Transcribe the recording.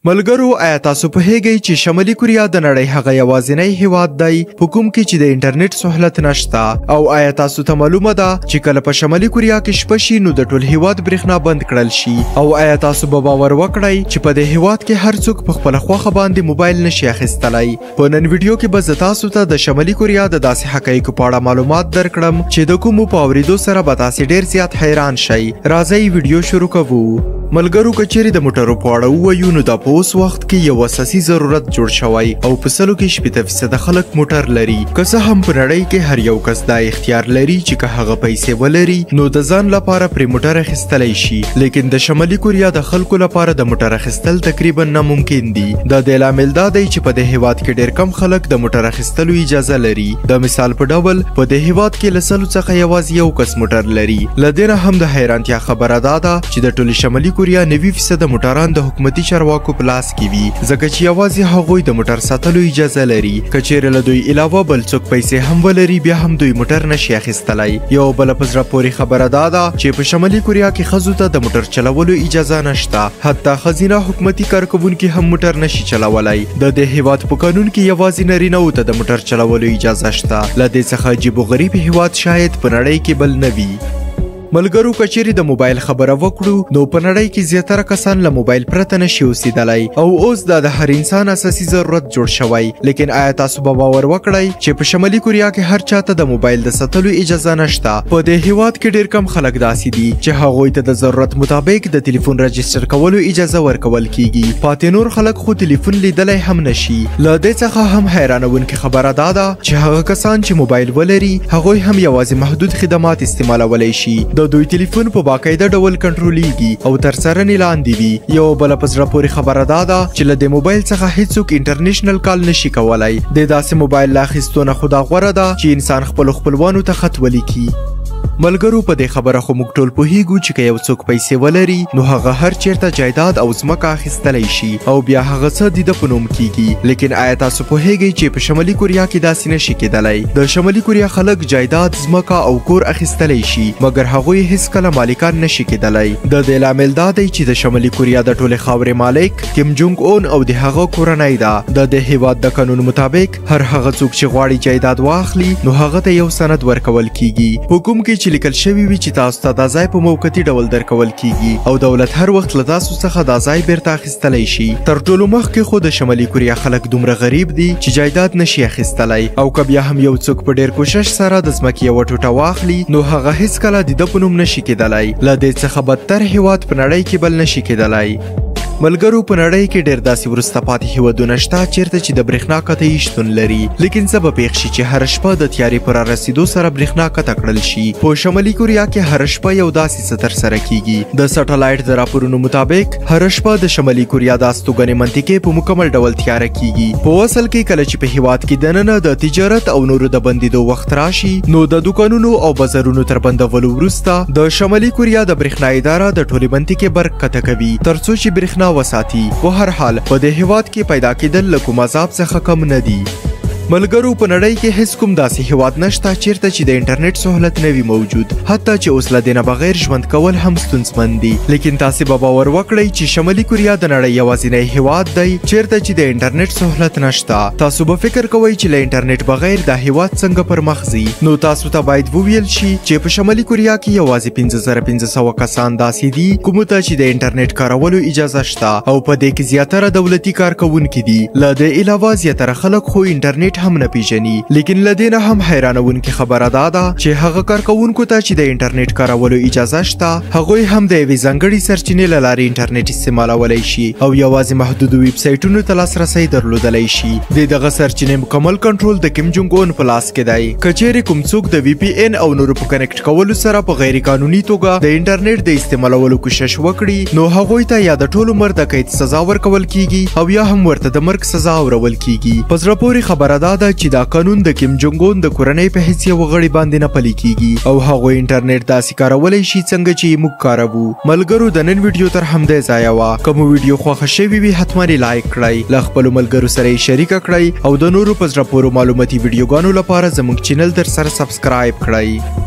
ملګرو آیا تاسو پوهیږئ چې شمالي کوریا د نړۍ هغه یوازینی هیواد دی په کوم کې چې د انټرنیټ سہولت نشته او آیا تاسو ته معلومه ده چې کله په شمالي کوریا کې شپه شي نو د ټول هیواد برېښنا بند کړل شي او آیا تاسو به باور وکړئ چې په دې هیواد کې هر څوک په خپله خوښه باندې موبایل نشي اخیستلی په نن ویډیو کې به زه تاسو ته د شمالي کوریا د داسې حقایقو په اړه معلومات درکړم چې د کومو په اورېدو سره به تاسې ډېر زیات حیران شئ راځئ ویډیو شروع کوو ملګرو که چیرې د موټرو په اړه ووایو نو دا په اوس وخت کې یو اساسي ضرورت جوړ شوی او په سلو کې 80% خلک موټر لري که څه هم په نړۍ کې هر یو کس دا اختیار لري چې که هغه پیسې ولري نو د ځان لپاره پرې موټر اخیستلی شي لیکن د شمالي کوریا د خلکو لپاره د موټر اخیستل تقریبا ناممکن دي د دې لامل دا دی چې په دې هیواد کې ډېر کم خلک د موټر اخیستلو اجازه لري د مثال په ډول په دې هیواد کې له سلو څخه یوازې یو کس موټر لري له دې نه هم د حیرانتیا خبره دا ده چې د ټولې شمالي کوریا 90% موټران د حکومتي چارواکو په لاس کې وي ځکه چې یوازې هغوی د موټر ساتلو اجازه لري که چیرې له دوی علاوه بل څوک پیسې هم ولري بیا هم دوی موټر نشي اخیستلی یو بله په زړه پورې خبره دا ده چې په شمالي کوریا کې ښځو ته د موټر چلولو اجازه نشته حتی ښځینه حکومتي کارکوونکي هم موټر نشي چلولی د دې هیواد په قانون کې یوازې نارینهو ته د موټر چلولو اجازه شته له دې څخه عجیب و غریب هیواد شاید په نړۍ کې بل نه وي ملګرو که چیرې د موبایل خبره وکړو نو په نړۍ کې زیاتره کسان له موبایل پرته نشي اوسېدلی او اوس دا د هر انسان اساسي ضرورت جوړ شوی لیکن آیا تاسو به باور وکړئ چې په شمالي کوریا کې هر چاته د موبایل د ساتلو اجازه نشته په دې هیواد کې ډېر کم خلک داسې دي چې هغوی ته د ضرورت مطابق د تلیفون رجسټر کولو اجازه ورکول کیږي پاتې نور خلک خو تلیفون لیدلی هم نشي له دې څخه هم حیرانونکې خبره دا ده چې هغه کسان چې موبایل ولري هغوی هم یوازې محدود خدمات استعمالولی شي د دوی تلیفون په باقاعده ډول کنټرولیږي او تر څارنې لاندې وي یو بله په زړه پورې خبره دا ده چې له دې موبایل څخه هیڅوک انټرنیشنل کال نشي کولی د داسې موبایل له اخیستو نه خو دا غوره ده چې انسان خپلو خپلوانو ته خط ولیکي ملګرو په دې خبره خو موږ ټول پوهیږو چې که یو څوک پیسې ولري نو هغه هر چیرته جایداد او ځمکه اخیستلی شي او بیا هغه څه د ده په نوم کیږي لیکن آیا تاسو پوهیږئ چې په شمالي کوریا کې داسې نشي کیدلی د شمالي کوریا خلک جایداد ځمکه او کور اخیستلی شي مګر هغوی هیڅکله مالکان نشي کیدلی د دې لامل دا دی چې د شمالي کوریا د ټولې خاورې مالک کیم جونګ اون او د هغه کورنۍ ده د دې هیواد د قانون مطابق هر هغه څوک چې غواړي جایداد واخلي نو هغه ته یو سند ورکول کیږي په کوم کې چې لیکل شوي وي چې تاسو ته دا ځای په موقتي ډول درکول کیږي او دولت هر وخت له تاسو څخه دا ځای بیرته اخیستلی شي تر ټولو مخکې خو د شمالي کوریا خلک دومره غریب دي چې جایداد نشي اخیستلی او که بیا هم یو څوک په ډېر کوشش سره د ځمکې یوه ټوټه واخلي نو هغه هیڅکله د ده په نوم نشي کیدلی له دې څخه بدتر هیواد په نړۍ کې بل نشي کیدلی ملګرو په نړۍ کې ډېر داسې وروسته پاتې هیوادونه شته چیرته چې د برېښنا قطعي شتون لري لیکن څه به پېښ شي چې هره شپه د تیارې په رارسېدو سره برېښنا قطع کړل شي په شمالي کوریا کې هره شپه یو داسې څه ترسره کیږي د سټلایټ د راپورونو مطابق هره شپه د شمالي کوریا د استوګنې منطقې په مکمل ډول تیاره کیږي په اصل کې کله چې په هیواد کې دننه د تجارت او نورو د بندېدو وخت راشي نو د دوکانونو او بازارونو تر بندولو وروسته د شمالي کوریا د برېښنا اداره د ټولې منطقې برق قطع کوي تر څو چې برېښنا وساتي په هر حال په دې هیواد کې پیدا کېدل له کوم عذاب څخه کم نه دي ملګرو په نړۍ کې هیڅ کوم داسې هیواد نشته چیرته چې د انټرنیټ سهولت نه وي موجود حتی چې اوس له دې نه بغیر ژوند کول هم ستونزمن دي لیکن تاسې به باور وکړئ چې شمالي کوریا د نړۍ یوازینی هیواد دی چیرته چې د انټرنیټ سهولت نشته تاسو به فکر کوئ چې له انټرنیټ بغیر دا هیواد څنګه پر مخ ځي نو تاسو ته باید وویل شي چې په شمالي کوریا کې یوازې 5500 کسان داسې دي کومو ته چې د انټرنیټ کارولو اجازه شته او په دې کې زیاتره دولتي کارکوونکي دي له دې علاوه زیاتره خلک خو انټرنیټ هم نه پیژني لیکن له دې نه هم حیرانونکې خبره دا ده چې هغه کارکوونکو ته چې د انټرنیټ کارولو اجازه شته هغوی هم د یوې ځانګړې سرچینې له لارې انټرنیټ استعمالولی شي او یوازې محدودو ویب سایټونو ته لاسرسی درلودلی شي د دغه سرچینې مکمل کنټرول د کیم جونګ اون په لاس کې دی که چیرې کوم څوک د وی پی ان او نورو په کنیکټ کولو سره په غیر قانوني توګه د انټرنیټ د استعمالولو کوشش وکړي نو هغوی ته یا د ټول عمر د قید سزا ورکول کیږي او یا هم ورته د مرګ سزا اورول کیږي په زړه پورې خبره دا ده چې دا قانون د کیم جونګ اون د کورنۍ په حیث یو غړي باندې نه پلي کیږي او هغوی انټرنیټ داسې کارولی شي څنګه چې موږ کاروو ملګرو د نن ویډیو تر همدې ځایه وه که مو ویډیو خوښه شوې وي حتما یې لایک کړئ له خپلو ملګرو سره یې شریکه کړئ او د نورو په زړه پورو معلوماتي ویډیوګانو لپاره زموږ چینل در سره سبسکرایب کړئ